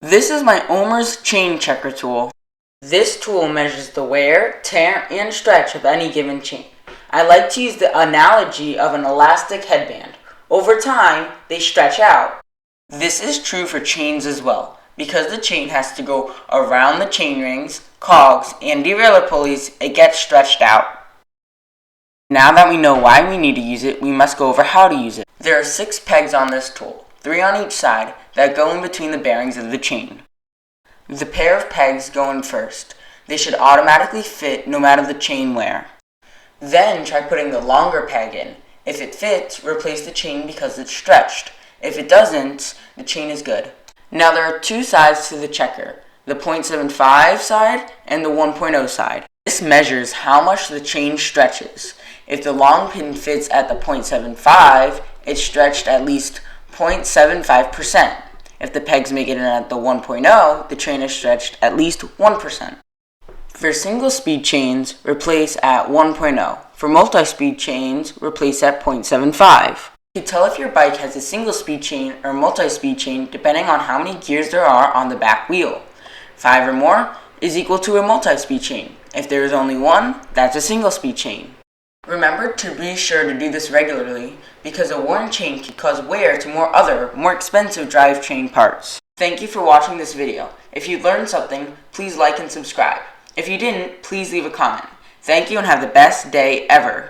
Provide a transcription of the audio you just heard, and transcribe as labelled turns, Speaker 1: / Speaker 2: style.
Speaker 1: This is my Oumers chain checker tool. This tool measures the wear, tear, and stretch of any given chain. I like to use the analogy of an elastic headband. Over time, they stretch out. This is true for chains as well, because the chain has to go around the chain rings, cogs, and derailleur pulleys. It gets stretched out. Now that we know why we need to use it, we must go over how to use it. There are 6 pegs on this tool, 3 on each side, that go in between the bearings of the chain. The pair of pegs go in first. They should automatically fit no matter the chain wear. Then try putting the longer peg in. If it fits, replace the chain because it's stretched. If it doesn't, the chain is good. Now there are 2 sides to the checker, the 0.75 side and the 1.0 side. This measures how much the chain stretches. If the long pin fits at the 0.75, it's stretched at least 0.75%. If the pegs make it in at the 1.0, the chain is stretched at least 1%. For single speed chains, replace at 1.0. For multi-speed chains, replace at 0.75. You can tell if your bike has a single speed chain or multi-speed chain depending on how many gears there are on the back wheel. 5 or more is equal to a multi-speed chain. If there is only 1, that's a single speed chain. Remember to be sure to do this regularly because a worn chain can cause wear to more expensive drivetrain parts. Thank you for watching this video. If you learned something, please like and subscribe. If you didn't, please leave a comment. Thank you and have the best day ever.